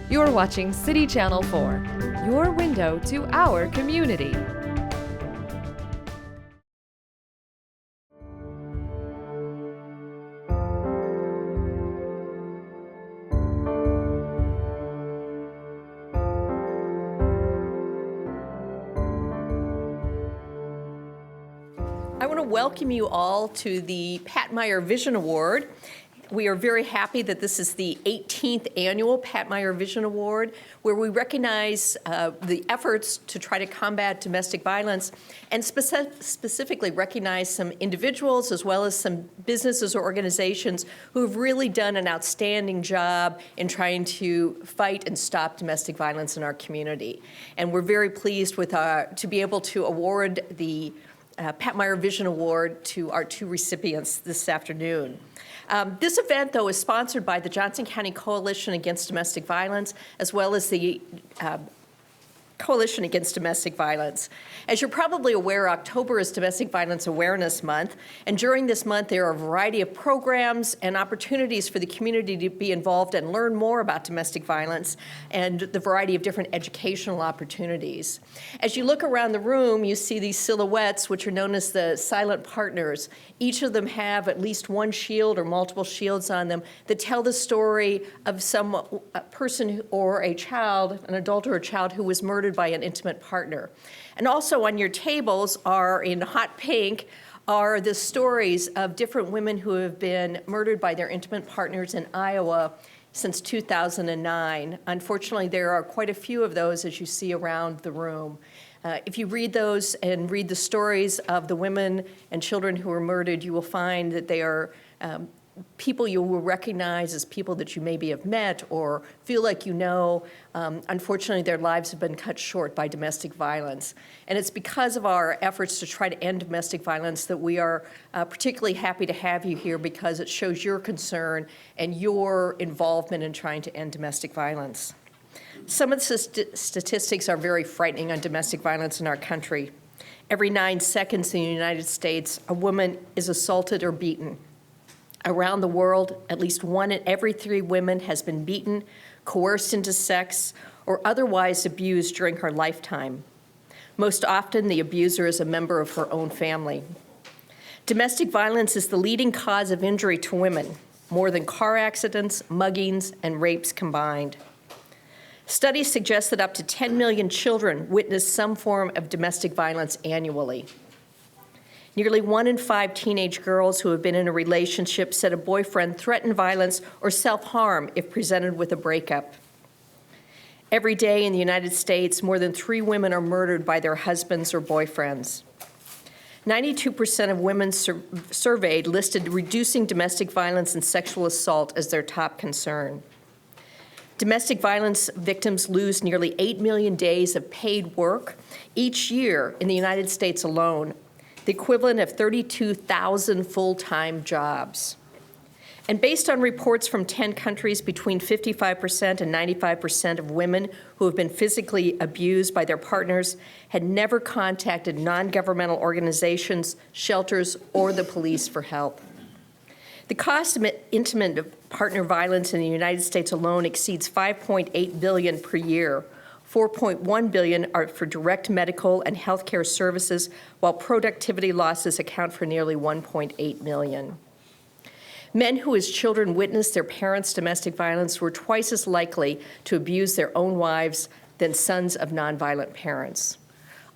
You're watching City Channel 4, your window to our community. I want to welcome you all to the Pat Meyer Vision Award. We are very happy that this is the 18th annual Pat Meyer Vision Award, where we recognize the efforts to try to combat domestic violence and specifically recognize some individuals as well as some businesses or organizations who have really done an outstanding job in trying to fight and stop domestic violence in our community. And we're very pleased with to be able to award the Pat Meyer Vision Award to our two recipients this afternoon. This event, though, is sponsored by the Johnson County Coalition Against Domestic Violence, as well as the Coalition Against Domestic Violence. As you're probably aware, October is Domestic Violence Awareness Month, and during this month there are a variety of programs and opportunities for the community to be involved and learn more about domestic violence and the variety of different educational opportunities. As you look around the room, you see these silhouettes, which are known as the silent partners. Each of them have at least one shield or multiple shields on them that tell the story of a person or a child, an adult or a child who was murdered by an intimate partner. And also on your tables are, in hot pink, are the stories of different women who have been murdered by their intimate partners in Iowa since 2009. Unfortunately, there are quite a few of those, as you see around the room. If you read those and read the stories of the women and children who were murdered, you will find that they are people you will recognize as people that you maybe have met or feel like you know. Unfortunately, their lives have been cut short by domestic violence. And it's because of our efforts to try to end domestic violence that we are particularly happy to have you here, because it shows your concern and your involvement in trying to end domestic violence. Some of the statistics are very frightening on domestic violence in our country. Every 9 seconds in the United States, a woman is assaulted or beaten. Around the world, at least 1 in every 3 women has been beaten, coerced into sex, or otherwise abused during her lifetime. Most often, the abuser is a member of her own family. Domestic violence is the leading cause of injury to women, more than car accidents, muggings, and rapes combined. Studies suggest that up to 10 million children witness some form of domestic violence annually. Nearly 1 in 5 teenage girls who have been in a relationship said a boyfriend threatened violence or self-harm if presented with a breakup. Every day in the United States, more than 3 women are murdered by their husbands or boyfriends. 92% of women surveyed listed reducing domestic violence and sexual assault as their top concern. Domestic violence victims lose nearly 8 million days of paid work each year in the United States alone, the equivalent of 32,000 full-time jobs. And based on reports from 10 countries, between 55% and 95% of women who have been physically abused by their partners had never contacted non-governmental organizations, shelters, or the police for help. The cost of intimate partner violence in the United States alone exceeds $5.8 billion per year. $4.1 billion are for direct medical and healthcare services, while productivity losses account for nearly $1.8 million. Men who as children witnessed their parents' domestic violence were twice as likely to abuse their own wives than sons of nonviolent parents.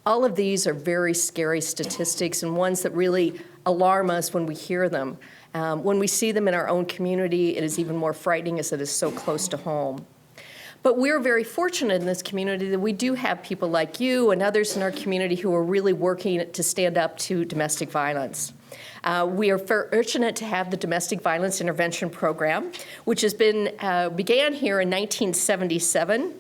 All of these are very scary statistics and ones that really alarm us when we hear them. When we see them in our own community, it is even more frightening as it is so close to home. But we're very fortunate in this community that we do have people like you and others in our community who are really working to stand up to domestic violence. We are fortunate to have the Domestic Violence Intervention Program, which has began here in 1977.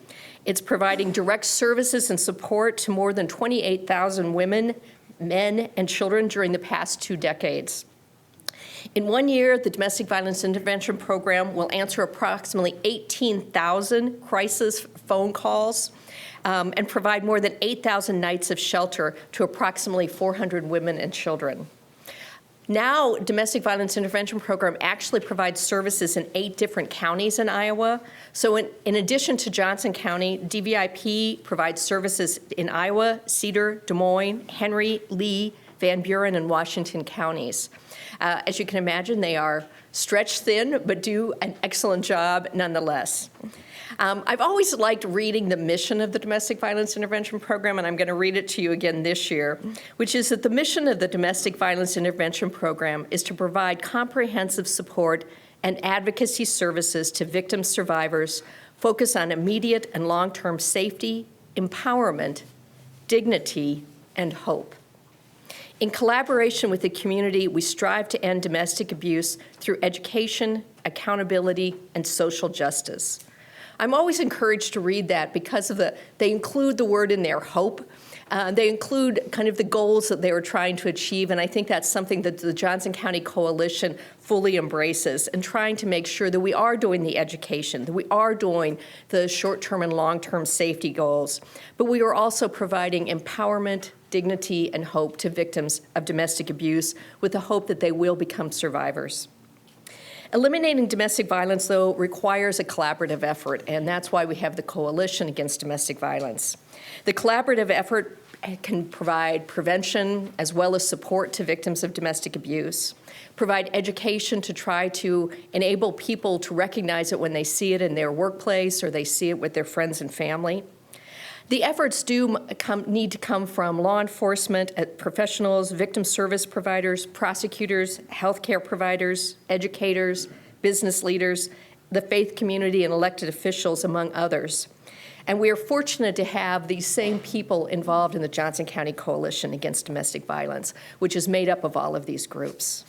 It's providing direct services and support to more than 28,000 women, men, and children during the past 2 decades. In 1 year, the Domestic Violence Intervention Program will answer approximately 18,000 crisis phone calls and provide more than 8,000 nights of shelter to approximately 400 women and children. Now, Domestic Violence Intervention Program actually provides services in 8 different counties in Iowa. So in addition to Johnson County, DVIP provides services in Iowa, Cedar, Des Moines, Henry, Lee, Van Buren, and Washington counties. As you can imagine, they are stretched thin, but do an excellent job nonetheless. I've always liked reading the mission of the Domestic Violence Intervention Program, and I'm going to read it to you again this year, which is that the mission of the Domestic Violence Intervention Program is to provide comprehensive support and advocacy services to victim survivors, focus on immediate and long-term safety, empowerment, dignity, and hope. In collaboration with the community, we strive to end domestic abuse through education, accountability, and social justice. I'm always encouraged to read that because of they include the word in there, hope. They include kind of the goals that they were trying to achieve, and I think that's something that the Johnson County Coalition fully embraces, and trying to make sure that we are doing the education, that we are doing the short-term and long-term safety goals, but we are also providing empowerment, dignity, and hope to victims of domestic abuse with the hope that they will become survivors. Eliminating domestic violence, though, requires a collaborative effort, and that's why we have the Coalition Against Domestic Violence. The collaborative effort can provide prevention as well as support to victims of domestic abuse, provide education to try to enable people to recognize it when they see it in their workplace or they see it with their friends and family. The efforts need to come from law enforcement professionals, victim service providers, prosecutors, healthcare providers, educators, business leaders, the faith community, and elected officials, among others. And we are fortunate to have these same people involved in the Johnson County Coalition Against Domestic Violence, which is made up of all of these groups.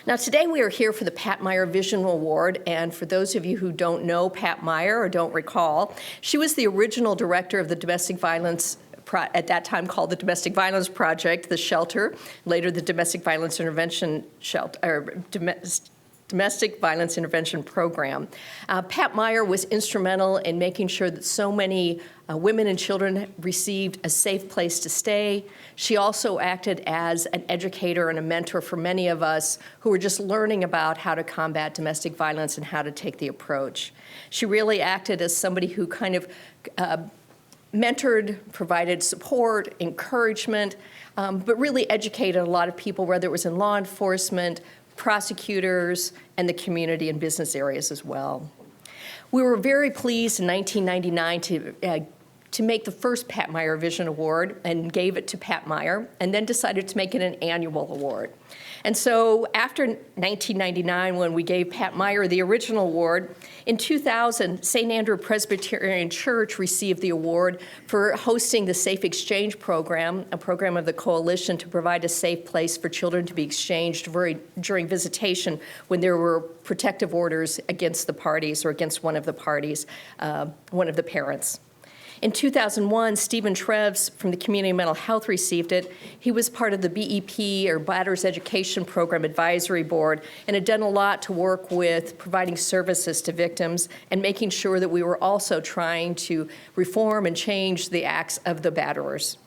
Now, today we are here for the Pat Meyer Vision Award, and for those of you who don't know Pat Meyer or don't recall, she was the original director of the domestic violence, at that time called the Domestic Violence Project, the shelter, later the Domestic Violence Intervention Shelter, or Domestic Violence Intervention Program. Pat Meyer was instrumental in making sure that so many women and children received a safe place to stay. She also acted as an educator and a mentor for many of us who were just learning about how to combat domestic violence and how to take the approach. She really acted as somebody who kind of mentored, provided support, encouragement, but really educated a lot of people, whether it was in law enforcement, prosecutors, and the community and business areas as well. We were very pleased in 1999 to make the first Pat Meyer Vision Award and gave it to Pat Meyer, and then decided to make it an annual award. And so after 1999, when we gave Pat Meyer the original award, in 2000, St. Andrew Presbyterian Church received the award for hosting the Safe Exchange Program, a program of the Coalition to provide a safe place for children to be exchanged during visitation when there were protective orders against the parties or against one of the parties, one of the parents. In 2001, Stephen Treves from the Community Mental Health received it. He was part of the BEP, or Batters Education Program Advisory Board, and had done a lot to work with providing services to victims and making sure that we were also trying to reform and change the acts of the batterers.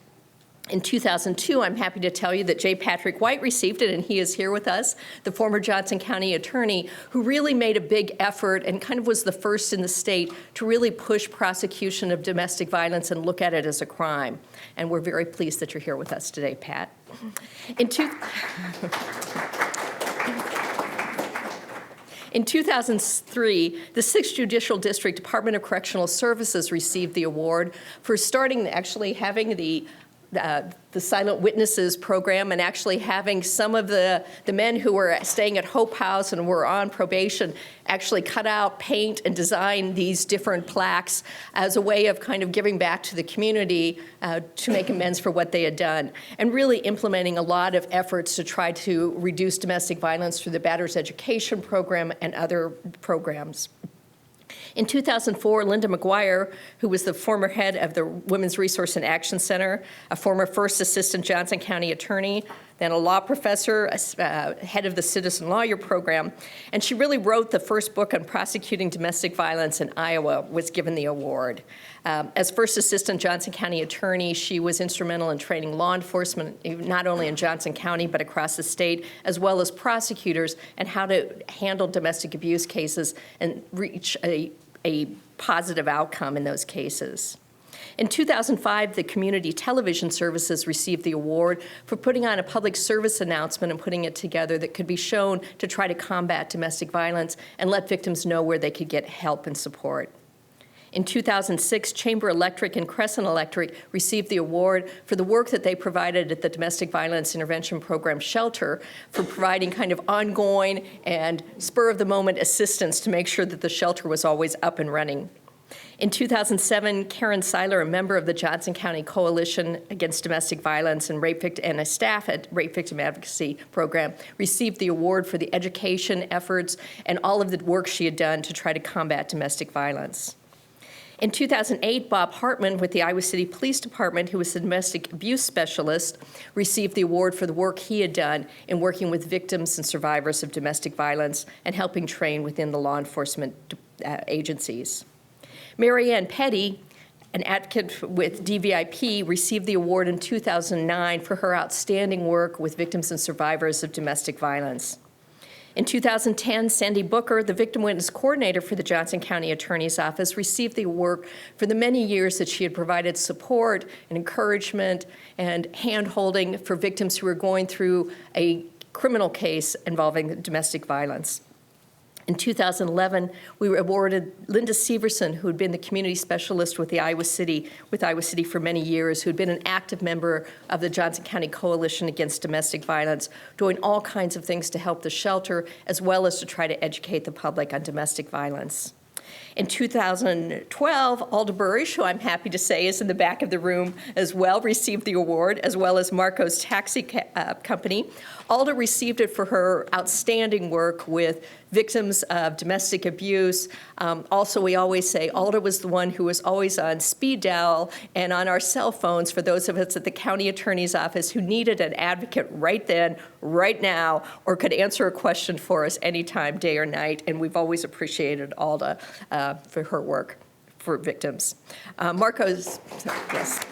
In 2002, I'm happy to tell you that J. Patrick White received it, and he is here with us, the former Johnson County attorney, who really made a big effort and kind of was the first in the state to really push prosecution of domestic violence and look at it as a crime. And we're very pleased that you're here with us today, Pat. In 2003, the 6th Judicial District Department of Correctional Services received the award for actually having the Silent Witnesses program, and actually having some of the men who were staying at Hope House and were on probation actually cut out, paint, and design these different plaques as a way of kind of giving back to the community to make amends for what they had done, and really implementing a lot of efforts to try to reduce domestic violence through the Batters Education Program and other programs. In 2004, Linda McGuire, who was the former head of the Women's Resource and Action Center, a former first assistant Johnson County attorney, then a law professor, head of the Citizen Lawyer Program, and she really wrote the first book on prosecuting domestic violence in Iowa, was given the award. As first assistant Johnson County attorney, she was instrumental in training law enforcement, not only in Johnson County, but across the state, as well as prosecutors, and how to handle domestic abuse cases and reach a positive outcome in those cases. In 2005, the Community Television Services received the award for putting on a public service announcement and putting it together that could be shown to try to combat domestic violence and let victims know where they could get help and support. In 2006, Chamber Electric and Crescent Electric received the award for the work that they provided at the Domestic Violence Intervention Program Shelter for providing kind of ongoing and spur-of-the-moment assistance to make sure that the shelter was always up and running. In 2007, Karen Seiler, a member of the Johnson County Coalition Against Domestic Violence and a staff at Rape Victim Advocacy Program, received the award for the education efforts and all of the work she had done to try to combat domestic violence. In 2008, Bob Hartman with the Iowa City Police Department, who was a domestic abuse specialist, received the award for the work he had done in working with victims and survivors of domestic violence and helping train within the law enforcement agencies. Mary Ann Petty, an advocate with DVIP, received the award in 2009 for her outstanding work with victims and survivors of domestic violence. In 2010, Sandy Booker, the victim witness coordinator for the Johnson County Attorney's Office, received the award for the many years that she had provided support and encouragement and hand-holding for victims who were going through a criminal case involving domestic violence. In 2011, we were awarded Linda Severson, who had been the community specialist with Iowa City for many years, who had been an active member of the Johnson County Coalition Against Domestic Violence, doing all kinds of things to help the shelter, as well as to try to educate the public on domestic violence. In 2012, Alda Burrish, who I'm happy to say is in the back of the room as well, received the award, as well as Marco's Taxi Company. Alda received it for her outstanding work with victims of domestic abuse. Also, we always say Alda was the one who was always on speed dial and on our cell phones for those of us at the county attorney's office who needed an advocate right then, right now, or could answer a question for us anytime, day or night. And we've always appreciated Alda for her work for victims. Marco's, yes.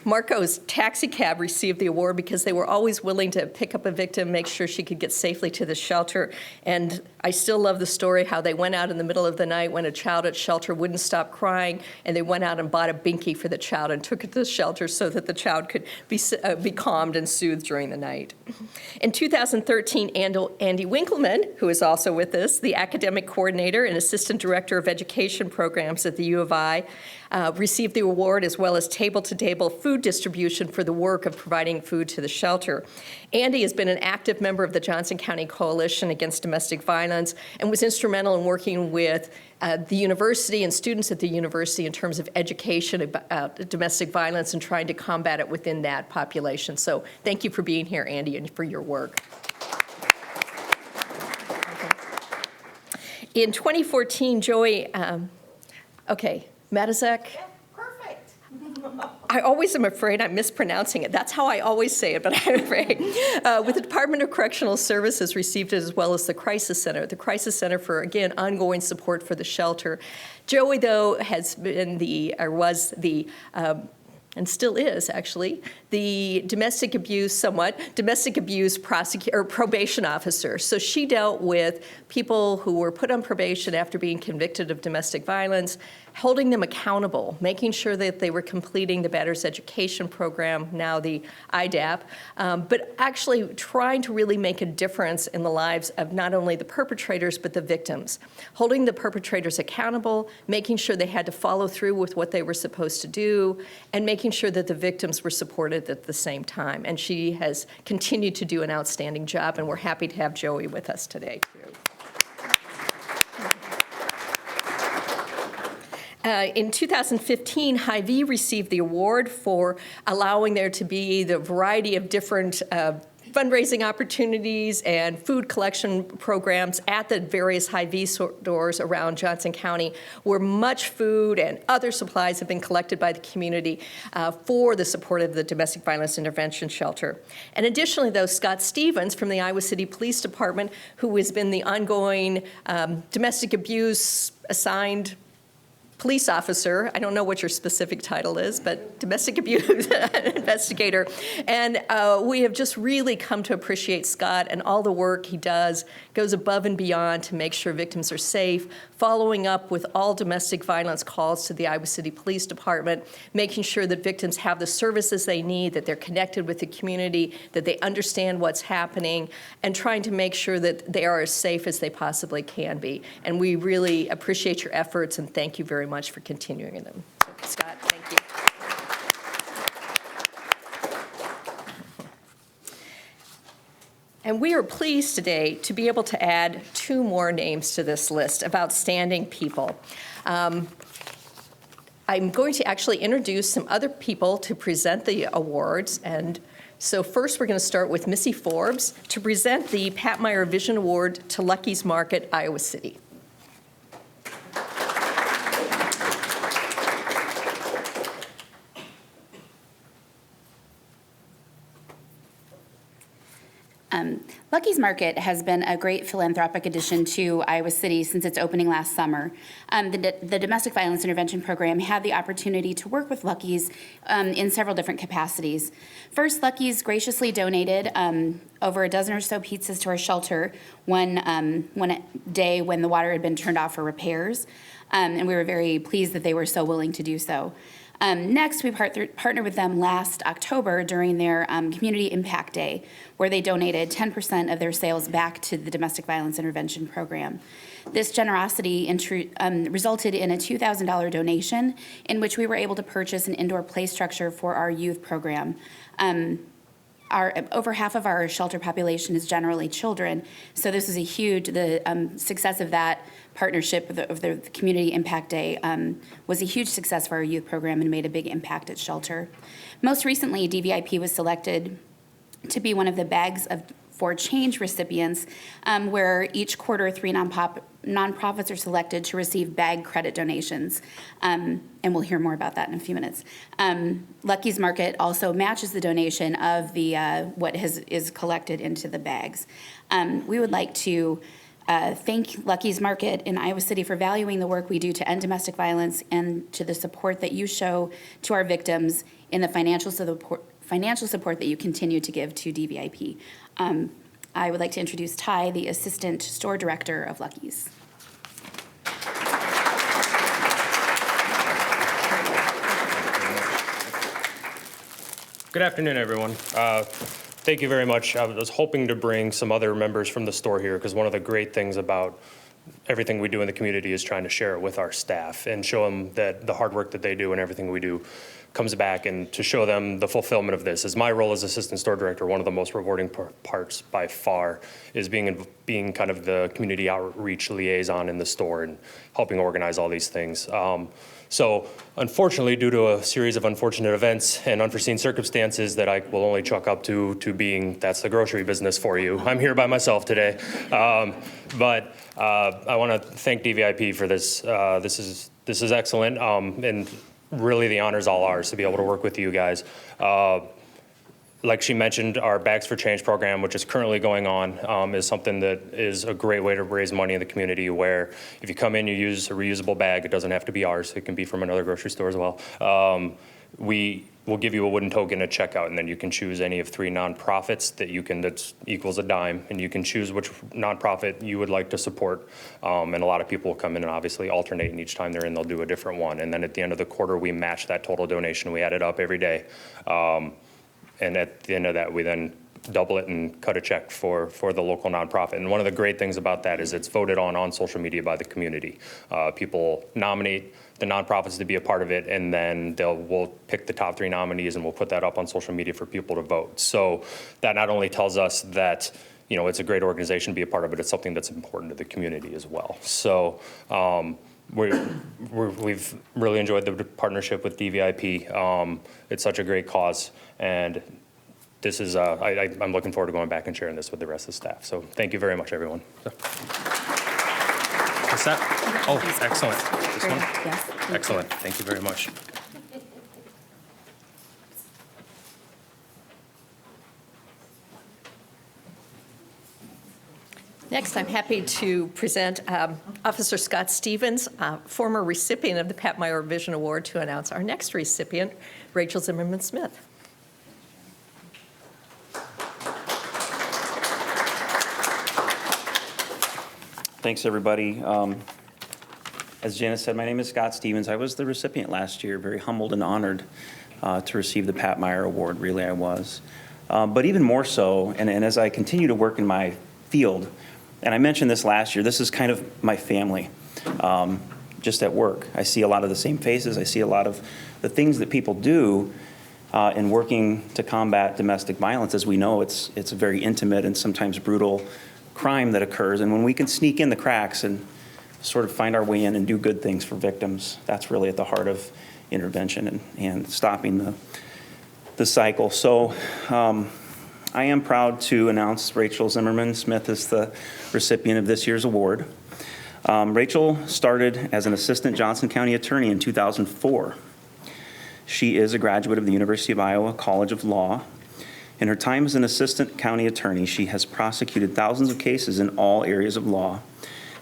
Marco's Taxi Cab received the award because they were always willing to pick up a victim, make sure she could get safely to the shelter. And I still love the story how they went out in the middle of the night when a child at shelter wouldn't stop crying, and they went out and bought a binky for the child and took it to the shelter so that the child could be calmed and soothed during the night. In 2013, Andy Winkleman, who is also with us, the academic coordinator and assistant director of education programs at the U of I, received the award, as well as table-to-table food distribution for the work of providing food to the shelter. Andy has been an active member of the Johnson County Coalition Against Domestic Violence and was instrumental in working with the university and students at the university in terms of education about domestic violence and trying to combat it within that population. So thank you for being here, Andy, and for your work. In 2014, Joey, Matizek? Perfect. I always am afraid I'm mispronouncing it. That's how I always say it, but I'm afraid. With the Department of Correctional Services received it, as well as the Crisis Center. The Crisis Center for, again, ongoing support for the shelter. Joey, though, has been and still is actually, the domestic abuse probation officer. So she dealt with people who were put on probation after being convicted of domestic violence, holding them accountable, making sure that they were completing the Batter's Education Program, now the IDAP, but actually trying to really make a difference in the lives of not only the perpetrators, but the victims. Holding the perpetrators accountable, making sure they had to follow through with what they were supposed to do, and making sure that the victims were supported at the same time. And she has continued to do an outstanding job, and we're happy to have Joey with us today, too. In 2015, Hy-Vee received the award for allowing there to be the variety of different fundraising opportunities and food collection programs at the various Hy-Vee stores around Johnson County, where much food and other supplies have been collected by the community for the support of the Domestic Violence Intervention Shelter. And additionally, though, Scott Stevens from the Iowa City Police Department, who has been the ongoing domestic abuse assigned police officer, I don't know what your specific title is, but domestic abuse investigator. And we have just really come to appreciate Scott and all the work he does, goes above and beyond to make sure victims are safe, following up with all domestic violence calls to the Iowa City Police Department, making sure that victims have the services they need, that they're connected with the community, that they understand what's happening, and trying to make sure that they are as safe as they possibly can be. And we really appreciate your efforts and thank you very much for continuing them. Scott, thank you. And we are pleased today to be able to add 2 more names to this list of outstanding people. I'm going to actually introduce some other people to present the awards. And so first we're going to start with Missy Forbes to present the Pat Meyer Vision Award to Lucky's Market, Iowa City. Lucky's Market has been a great philanthropic addition to Iowa City since its opening last summer. The Domestic Violence Intervention Program had the opportunity to work with Lucky's in several different capacities. First, Lucky's graciously donated over a dozen or so pizzas to our shelter one day when the water had been turned off for repairs, and we were very pleased that they were so willing to do so. Next, we partnered with them last October during their Community Impact Day, where they donated 10% of their sales back to the Domestic Violence Intervention Program. This generosity resulted in a $2,000 donation in which we were able to purchase an indoor play structure for our youth program. Over half of our shelter population is generally children, so this is the success of that partnership of the Community Impact Day was a huge success for our youth program and made a big impact at shelter. Most recently, DVIP was selected to be one of the Bags for Change recipients, where each quarter 3 nonprofits are selected to receive bag credit donations, and we'll hear more about that in a few minutes. Lucky's Market also matches the donation of the what is collected into the bags. We would like to thank Lucky's Market in Iowa City for valuing the work we do to end domestic violence and to the support that you show to our victims in the financial support that you continue to give to DVIP. I would like to introduce Ty, the Assistant Store Director of Lucky's. Good afternoon, everyone. Thank you very much. I was hoping to bring some other members from the store here because one of the great things about everything we do in the community is trying to share it with our staff and show them that the hard work that they do and everything we do comes back, and to show them the fulfillment of this. As my role as assistant store director, one of the most rewarding parts by far is being kind of the community outreach liaison in the store and helping organize all these things. So unfortunately, due to a series of unfortunate events and unforeseen circumstances that I will only chalk up to being, that's the grocery business for you, I'm here by myself today. But I want to thank DVIP for this. This is excellent, and really the honor's all ours to be able to work with you guys. Like she mentioned, our Bags for Change program, which is currently going on, is something that is a great way to raise money in the community, where if you come in, you use a reusable bag. It doesn't have to be ours. It can be from another grocery store as well. We will give you a wooden token at checkout, and then you can choose any of 3 nonprofits that equals a dime, and you can choose which nonprofit you would like to support. And a lot of people will come in and obviously alternate, and each time they're in, they'll do a different one. And then at the end of the quarter, we match that total donation. We add it up every day. And at the end of that, we then double it and cut a check for the local nonprofit. And one of the great things about that is it's voted on social media by the community. People nominate the nonprofits to be a part of it, and then we'll pick the top 3 nominees and we'll put that up on social media for people to vote. So that not only tells us that it's a great organization to be a part of, but it's something that's important to the community as well. So we've really enjoyed the partnership with DVIP. It's such a great cause, and this is, I'm looking forward to going back and sharing this with the rest of the staff. So thank you very much, everyone. What's that? Oh, excellent. This one? Yes. Excellent. Thank you very much. Next, I'm happy to present Officer Scott Stevens, former recipient of the Pat Meyer Vision Award, to announce our next recipient, Rachel Zimmermann Smith. Thanks, everybody. As Janice said, my name is Scott Stevens. I was the recipient last year, very humbled and honored to receive the Pat Meyer Award. Really, I was. But even more so, and as I continue to work in my field, and I mentioned this last year, this is kind of my family, just at work. I see a lot of the same faces. I see a lot of the things that people do in working to combat domestic violence. As we know, it's a very intimate and sometimes brutal crime that occurs. And when we can sneak in the cracks and sort of find our way in and do good things for victims, that's really at the heart of intervention and stopping the cycle. So I am proud to announce Rachel Zimmermann Smith is the recipient of this year's award. Rachel started as an assistant Johnson County attorney in 2004. She is a graduate of the University of Iowa College of Law. In her time as an assistant county attorney, she has prosecuted thousands of cases in all areas of law.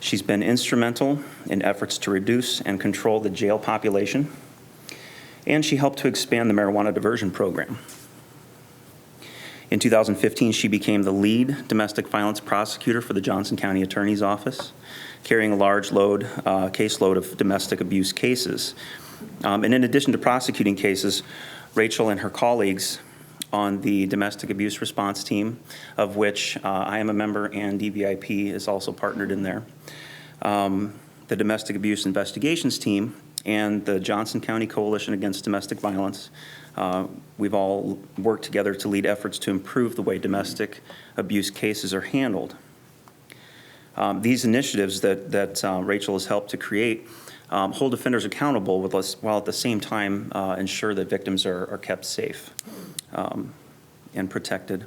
She's been instrumental in efforts to reduce and control the jail population, and she helped to expand the marijuana diversion program. In 2015, she became the lead domestic violence prosecutor for the Johnson County Attorney's Office, carrying a large caseload of domestic abuse cases. And in addition to prosecuting cases, Rachel and her colleagues on the domestic abuse response team, of which I am a member and DVIP is also partnered in there, the domestic abuse investigations team, and the Johnson County Coalition Against Domestic Violence. We've all worked together to lead efforts to improve the way domestic abuse cases are handled. These initiatives that Rachel has helped to create hold offenders accountable with us, while at the same time ensure that victims are kept safe and protected.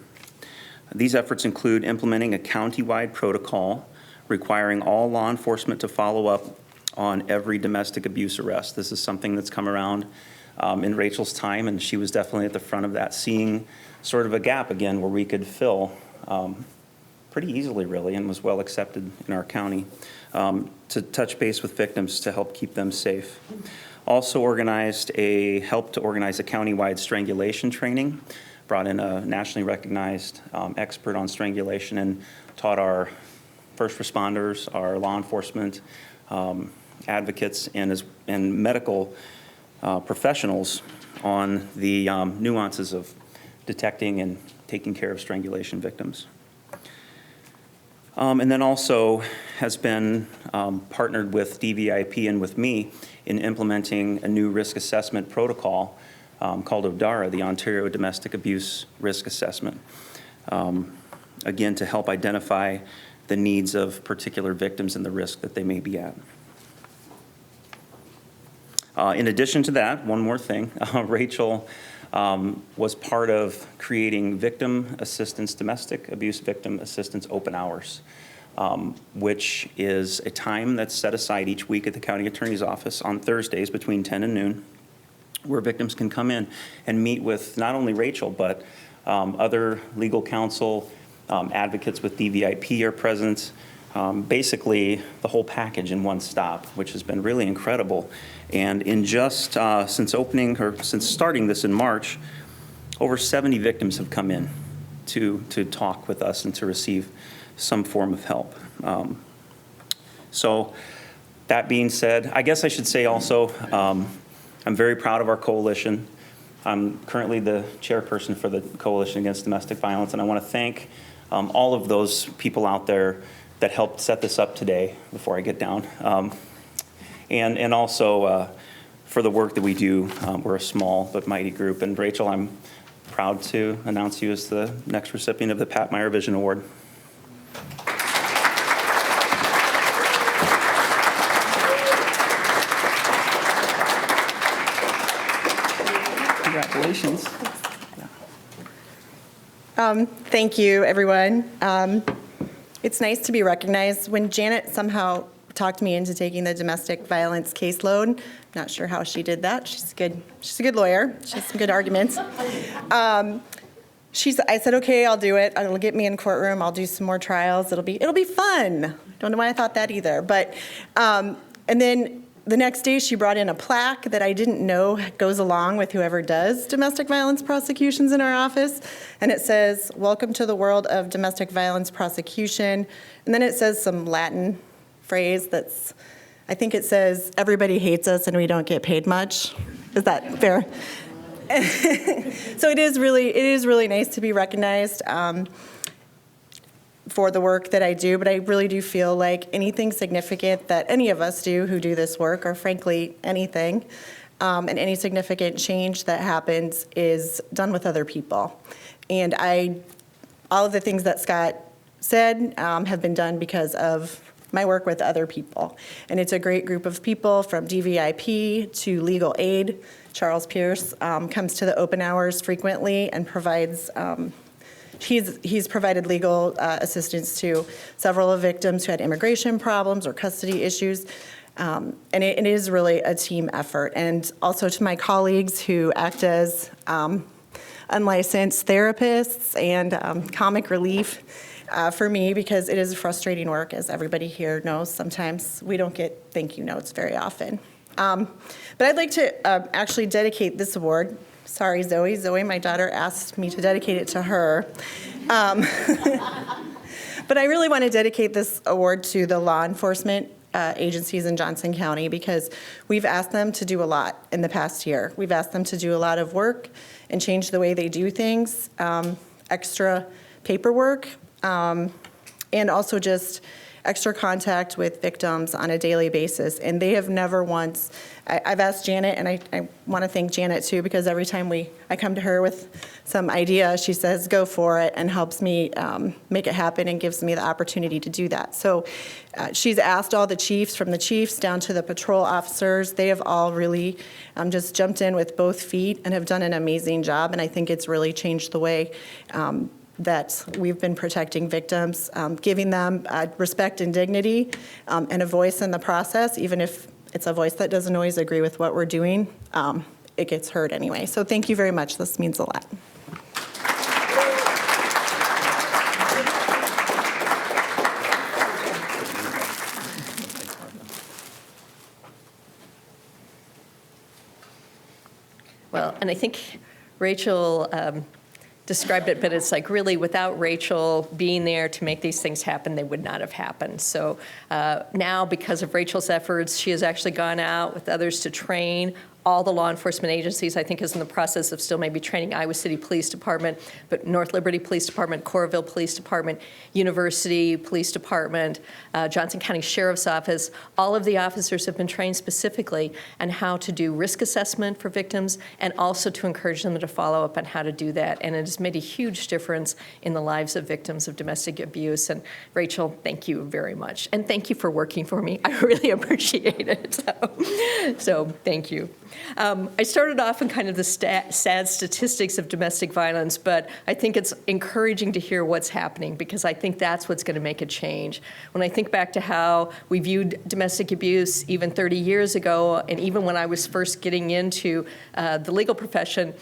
These efforts include implementing a county-wide protocol requiring all law enforcement to follow up on every domestic abuse arrest. This is something that's come around in Rachel's time, and she was definitely at the front of that, seeing sort of a gap again where we could fill pretty easily, really, and was well accepted in our county, to touch base with victims to help keep them safe. Also helped to organize a county-wide strangulation training, brought in a nationally recognized expert on strangulation, and taught our first responders, our law enforcement advocates, and medical professionals on the nuances of detecting and taking care of strangulation victims. And then also has been partnered with DVIP and with me in implementing a new risk assessment protocol called ODARA, the Ontario Domestic Abuse Risk Assessment, again, to help identify the needs of particular victims and the risk that they may be at. In addition to that, one more thing, Rachel was part of creating domestic abuse victim assistance open hours, which is a time that's set aside each week at the county attorney's office on Thursdays between 10 and noon, where victims can come in and meet with not only Rachel, but other legal counsel, advocates with DVIP are present, basically the whole package in one stop, which has been really incredible. And in just since starting this in March, over 70 victims have come in to talk with us and to receive some form of help. So that being said, I guess I should say also, I'm very proud of our coalition. I'm currently the chairperson for the Coalition Against Domestic Violence, and I want to thank all of those people out there that helped set this up today before I get down. And also for the work that we do. We're a small but mighty group. And Rachel, I'm proud to announce you as the next recipient of the Pat Meyer Vision Award. Congratulations. Thank you, everyone. It's nice to be recognized. When Janet somehow talked me into taking the domestic violence caseload, not sure how she did that. She's a good lawyer. She has some good arguments. I said, okay, I'll do it. It'll get me in courtroom. I'll do some more trials. It'll be fun. Don't know why I thought that either. But and then the next day she brought in a plaque that I didn't know goes along with whoever does domestic violence prosecutions in our office. And it says, "Welcome to the world of domestic violence prosecution." And then it says some Latin phrase I think it says, "Everybody hates us and we don't get paid much." Is that fair? So it is really nice to be recognized for the work that I do, but I really do feel like anything significant that any of us do who do this work, or frankly anything, and any significant change that happens is done with other people. And all of the things that Scott said have been done because of my work with other people. And it's a great group of people, from DVIP to legal aid. Charles Pierce comes to the open hours frequently and provides he's provided legal assistance to several of victims who had immigration problems or custody issues. And it is really a team effort. And also to my colleagues who act as unlicensed therapists and comic relief for me, because it is frustrating work, as everybody here knows. Sometimes we don't get thank you notes very often. But I'd like to actually dedicate this award. Sorry, Zoe. Zoe, my daughter, asked me to dedicate it to her. But I really want to dedicate this award to the law enforcement agencies in Johnson County, because we've asked them to do a lot in the past year. We've asked them to do a lot of work and change the way they do things, extra paperwork, and also just extra contact with victims on a daily basis. And they have never once, I've asked Janet, and I want to thank Janet too, because every time I come to her with some idea, she says, go for it, and helps me make it happen and gives me the opportunity to do that. So she's asked all the chiefs, from the chiefs down to the patrol officers. They have all really just jumped in with both feet and have done an amazing job. And I think it's really changed the way that we've been protecting victims, giving them respect and dignity, and a voice in the process. Even if it's a voice that doesn't always agree with what we're doing, it gets heard anyway. So thank you very much. This means a lot. Well, and I think Rachel described it, but it's like really without Rachel being there to make these things happen, they would not have happened. So now, because of Rachel's efforts, she has actually gone out with others to train all the law enforcement agencies. I think is in the process of still maybe training Iowa City Police Department, but North Liberty Police Department, Coralville Police Department, University Police Department, Johnson County Sheriff's Office. All of the officers have been trained specifically on how to do risk assessment for victims, and also to encourage them to follow up on how to do that. And it has made a huge difference in the lives of victims of domestic abuse. And Rachel, thank you very much. And thank you for working for me. I really appreciate it. So thank you. I started off in kind of the sad statistics of domestic violence, but I think it's encouraging to hear what's happening, because I think that's what's going to make a change. When I think back to how we viewed domestic abuse even 30 years ago, and even when I was first getting into the legal profession,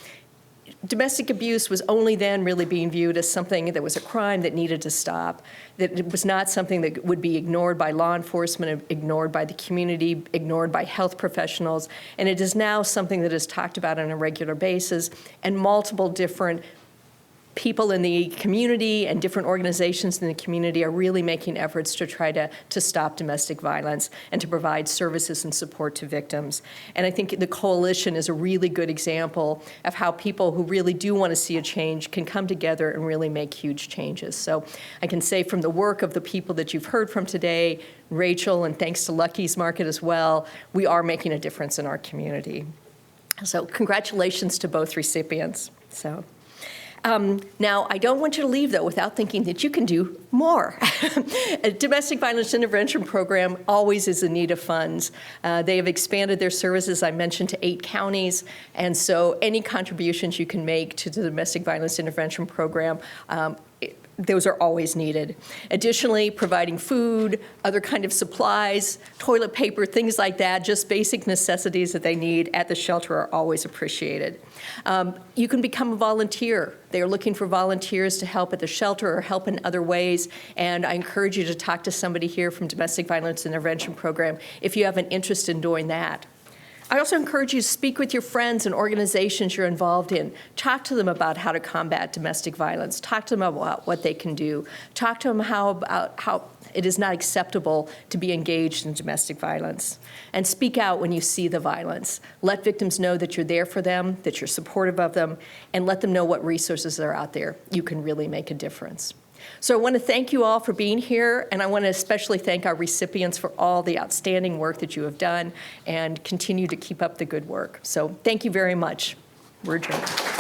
domestic abuse was only then really being viewed as something that was a crime that needed to stop, that it was not something that would be ignored by law enforcement, ignored by the community, ignored by health professionals. And it is now something that is talked about on a regular basis, and multiple different people in the community and different organizations in the community are really making efforts to try to stop domestic violence and to provide services and support to victims. And I think the coalition is a really good example of how people who really do want to see a change can come together and really make huge changes. So I can say from the work of the people that you've heard from today, Rachel, and thanks to Lucky's Market as well, we are making a difference in our community. So congratulations to both recipients. So. Now, I don't want you to leave, though, without thinking that you can do more. A domestic violence intervention program always is in need of funds. They have expanded their services, I mentioned, to 8 counties, and so any contributions you can make to the domestic violence intervention program, those are always needed. Additionally, providing food, other kind of supplies, toilet paper, things like that, just basic necessities that they need at the shelter are always appreciated. You can become a volunteer. They are looking for volunteers to help at the shelter or help in other ways, and I encourage you to talk to somebody here from Domestic Violence Intervention Program if you have an interest in doing that. I also encourage you to speak with your friends and organizations you're involved in. Talk to them about how to combat domestic violence. Talk to them about what they can do. Talk to them about how it is not acceptable to be engaged in domestic violence. And speak out when you see the violence. Let victims know that you're there for them, that you're supportive of them, and let them know what resources are out there. You can really make a difference. So I want to thank you all for being here, and I want to especially thank our recipients for all the outstanding work that you have done and continue to keep up the good work. So thank you very much. We're adjourned.